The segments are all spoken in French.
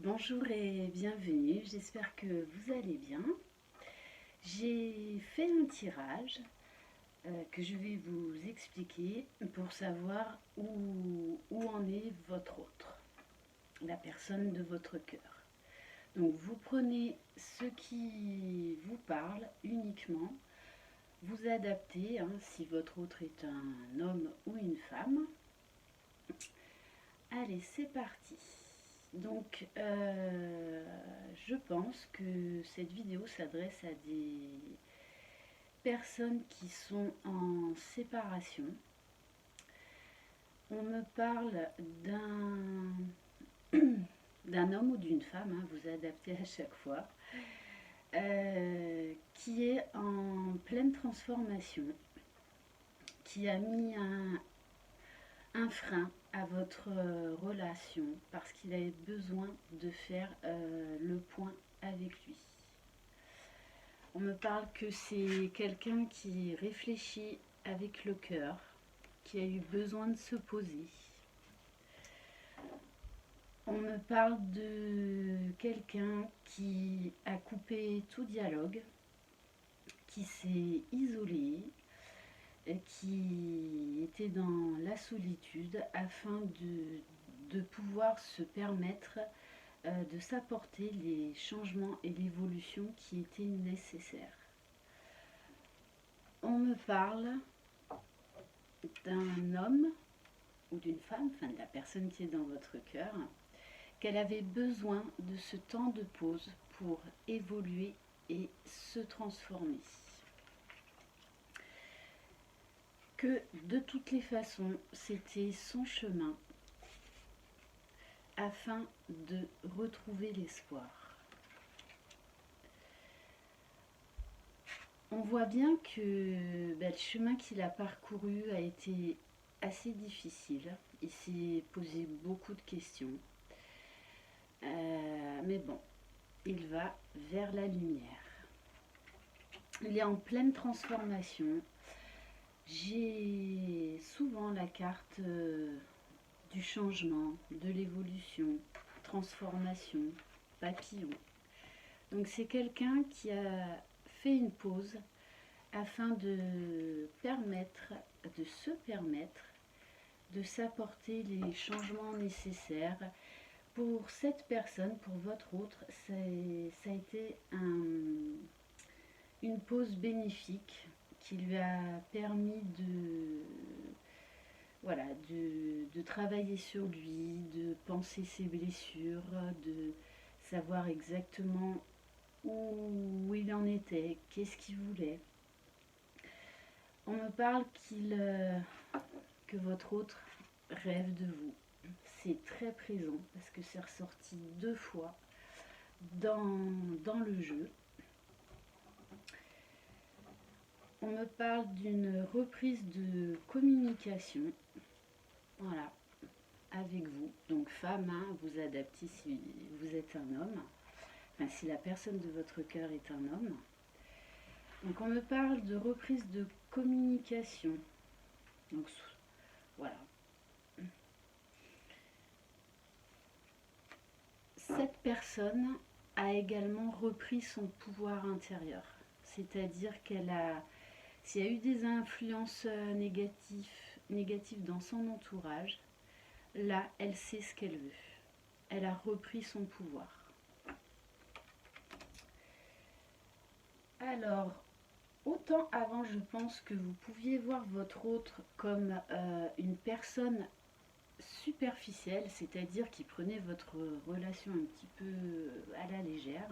Bonjour et bienvenue, j'espère que vous allez bien. J'ai fait un tirage que je vais vous expliquer pour savoir où en est votre autre, la personne de votre cœur. Donc vous prenez ce qui vous parle uniquement, vous adaptez, si votre autre est un homme ou une femme. Allez, c'est parti. Donc, je pense que cette vidéo s'adresse à des personnes qui sont en séparation. On me parle d'un homme ou d'une femme, vous adaptez à chaque fois, qui est en pleine transformation, qui a mis un frein à votre relation parce qu'il avait besoin de faire le point avec lui. On me parle que c'est quelqu'un qui réfléchit avec le cœur, qui a eu besoin de se poser. On me parle de quelqu'un qui a coupé tout dialogue, qui s'est isolé, qui était dans la solitude afin de pouvoir se permettre de s'apporter les changements et l'évolution qui étaient nécessaires. On me parle d'un homme ou d'une femme, enfin de la personne qui est dans votre cœur, qu'elle avait besoin de ce temps de pause pour évoluer et se transformer. Que de toutes les façons, c'était son chemin afin de retrouver l'espoir. On voit bien que le chemin qu'il a parcouru a été assez difficile. Il s'est posé beaucoup de questions. Mais bon, il va vers la lumière. Il est en pleine transformation. J'ai souvent la carte du changement, de l'évolution, transformation, papillon. Donc c'est quelqu'un qui a fait une pause afin de se permettre de s'apporter les changements nécessaires. Pour cette personne, pour votre autre, ça a été une pause bénéfique qui lui a permis de travailler sur lui, de penser ses blessures, de savoir exactement où il en était, qu'est-ce qu'il voulait. On me parle que votre autre rêve de vous. C'est très présent parce que c'est ressorti 2 fois dans le jeu. On me parle d'une reprise de communication, voilà, avec vous. Donc femme, vous adaptez si vous êtes un homme, enfin si la personne de votre cœur est un homme. Donc on me parle de reprise de communication. Donc voilà. Cette personne a également repris son pouvoir intérieur. C'est-à-dire s'il y a eu des influences négatives dans son entourage, là, elle sait ce qu'elle veut. Elle a repris son pouvoir. Alors, autant avant, je pense que vous pouviez voir votre autre comme une personne superficielle, c'est-à-dire qui prenait votre relation un petit peu à la légère.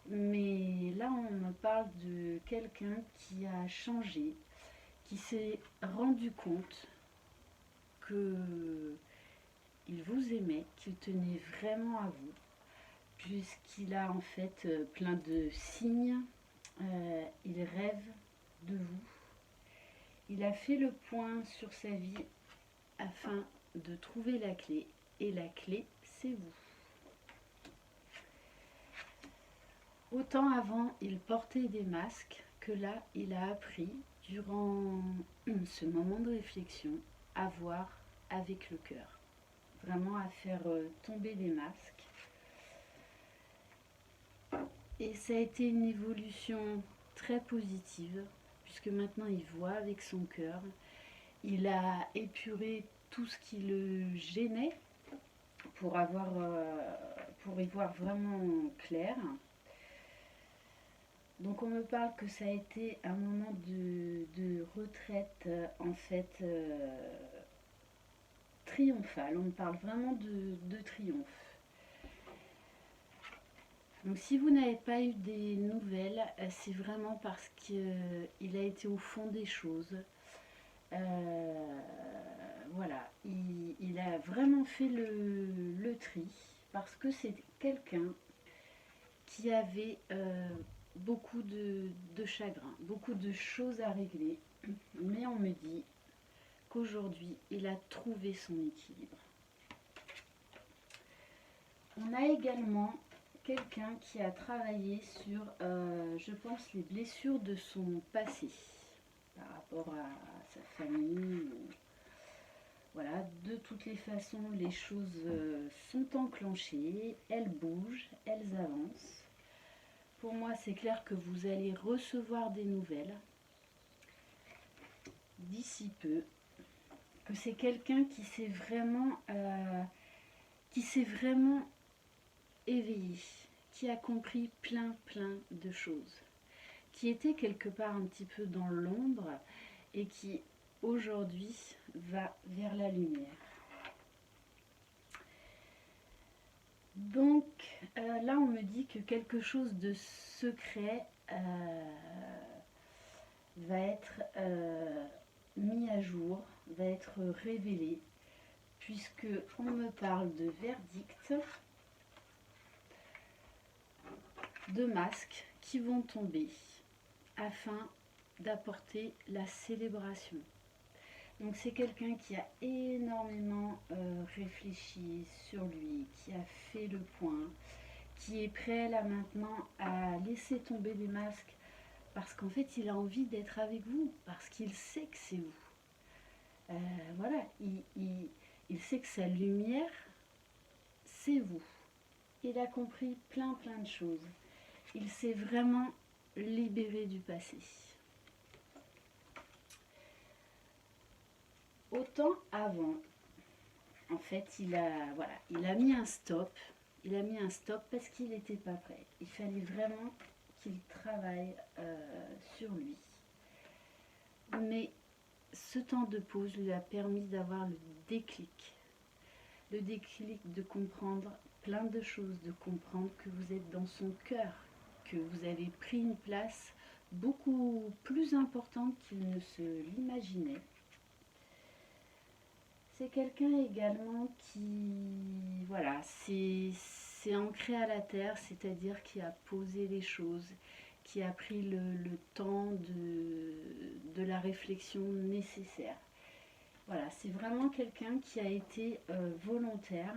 Mais là, on me parle de quelqu'un qui a changé, qui s'est rendu compte que il vous aimait, qu'il tenait vraiment à vous, puisqu'il a en fait plein de signes. Il rêve de vous. Il a fait le point sur sa vie afin de trouver la clé. Et la clé, c'est vous. Autant avant, il portait des masques, que là, il a appris, durant ce moment de réflexion, à voir avec le cœur. Vraiment à faire tomber les masques Et ça a été une évolution très positive, puisque maintenant il voit avec son cœur. Il a épuré tout ce qui le gênait pour y voir vraiment clair. Donc on me parle que ça a été un moment de retraite en fait triomphal. On me parle vraiment de triomphe. Donc si vous n'avez pas eu des nouvelles, c'est vraiment parce qu'il a été au fond des choses. Voilà, il a vraiment fait le tri parce que c'est quelqu'un qui avait beaucoup de chagrin, beaucoup de choses à régler. Mais on me dit qu'aujourd'hui, il a trouvé son équilibre. On a également quelqu'un qui a travaillé sur, je pense, les blessures de son passé par rapport à sa famille. Voilà, de toutes les façons, les choses sont enclenchées, elles bougent, elles avancent. Pour moi, c'est clair que vous allez recevoir des nouvelles d'ici peu, que c'est quelqu'un qui s'est vraiment éveillé, qui a compris plein de choses, qui était quelque part un petit peu dans l'ombre et qui aujourd'hui va vers la lumière. Donc là on me dit que quelque chose de secret va être mis à jour, va être révélé, puisque on me parle de verdict, de masques qui vont tomber afin d'apporter la célébration. Donc c'est quelqu'un qui a énormément réfléchi sur lui, qui a fait le point, qui est prêt là maintenant à laisser tomber les masques parce qu'en fait il a envie d'être avec vous, parce qu'il sait que c'est vous. Voilà, il sait que sa lumière, c'est vous. Il a compris plein de choses. Il s'est vraiment libéré du passé. Autant avant, en fait, il a mis un stop. Il a mis un stop parce qu'il n'était pas prêt. Il fallait vraiment qu'il travaille sur lui. Mais ce temps de pause lui a permis d'avoir le déclic. Le déclic de comprendre plein de choses, de comprendre que vous êtes dans son cœur, que vous avez pris une place beaucoup plus importante qu'il ne se l'imaginait. C'est quelqu'un également qui, voilà, c'est ancré à la terre, c'est-à-dire qui a posé les choses, qui a pris le temps de la réflexion nécessaire. Voilà, c'est vraiment quelqu'un qui a été volontaire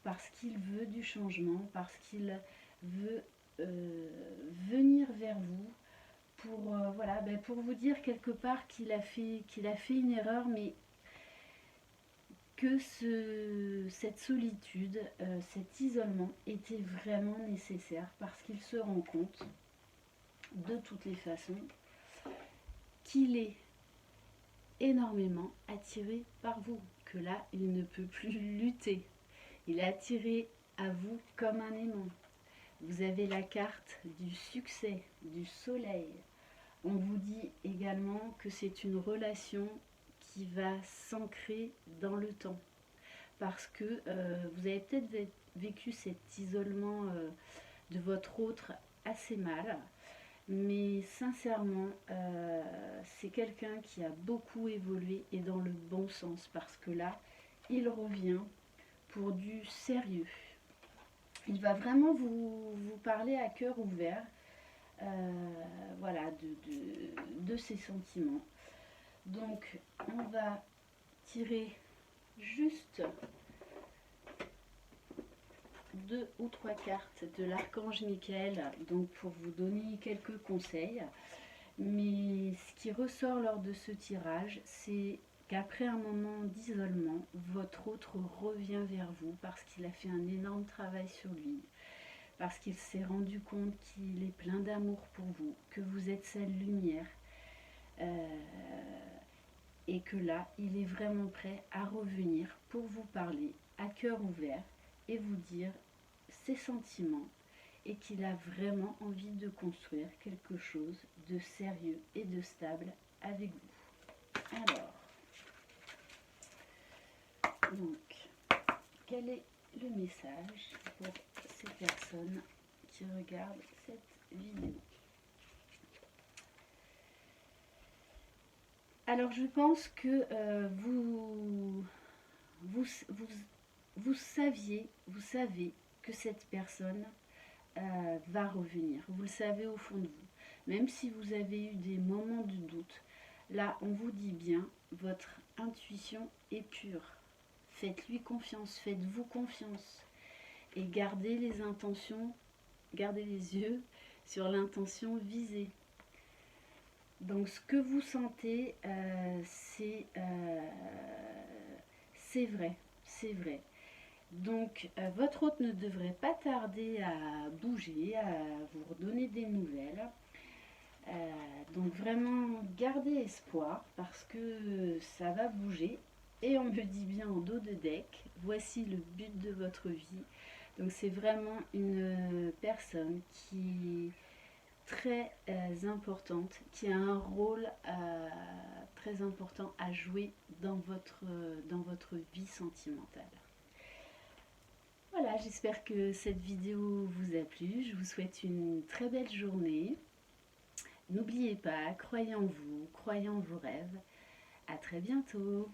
parce qu'il veut du changement, parce qu'il veut venir vers vous pour, voilà, ben pour vous dire quelque part qu'il a fait une erreur, mais que cette solitude, cet isolement était vraiment nécessaire parce qu'il se rend compte de toutes les façons qu'il est énormément attiré par vous, que là il ne peut plus lutter. Il est attiré à vous comme un aimant. Vous avez la carte du succès, du soleil. On vous dit également que c'est une relation qui va s'ancrer dans le temps. Parce que vous avez peut-être vécu cet isolement de votre autre assez mal. Mais sincèrement, c'est quelqu'un qui a beaucoup évolué et dans le bon sens. Parce que là, il revient pour du sérieux. Il va vraiment vous parler à cœur ouvert. Voilà, de ses sentiments. Donc, on va tirer juste 2 ou 3 cartes de l'archange Michael, donc pour vous donner quelques conseils. Mais ce qui ressort lors de ce tirage, c'est qu'après un moment d'isolement, votre autre revient vers vous parce qu'il a fait un énorme travail sur lui, parce qu'il s'est rendu compte qu'il est plein d'amour pour vous, que vous êtes sa lumière, et que là, il est vraiment prêt à revenir pour vous parler à cœur ouvert et vous dire ses sentiments, et qu'il a vraiment envie de construire quelque chose de sérieux et de stable avec vous. Alors, donc, quel est le message pour ces personnes qui regardent cette vidéo? Alors, je pense que vous savez que cette personne va revenir. Vous le savez au fond de vous. Même si vous avez eu des moments de doute, là, on vous dit bien, votre intuition est pure. Faites-lui confiance, faites-vous confiance. Et gardez les intentions, gardez les yeux sur l'intention visée. Donc ce que vous sentez, c'est vrai, c'est vrai. Donc votre hôte ne devrait pas tarder à bouger, à vous redonner des nouvelles. Donc vraiment gardez espoir parce que ça va bouger. Et on me dit bien en dos de deck, voici le but de votre vie. Donc c'est vraiment une personne qui est très importante, qui a un rôle très important à jouer dans votre vie sentimentale. Voilà, j'espère que cette vidéo vous a plu. Je vous souhaite une très belle journée. N'oubliez pas, croyez en vous, croyez en vos rêves. À très bientôt.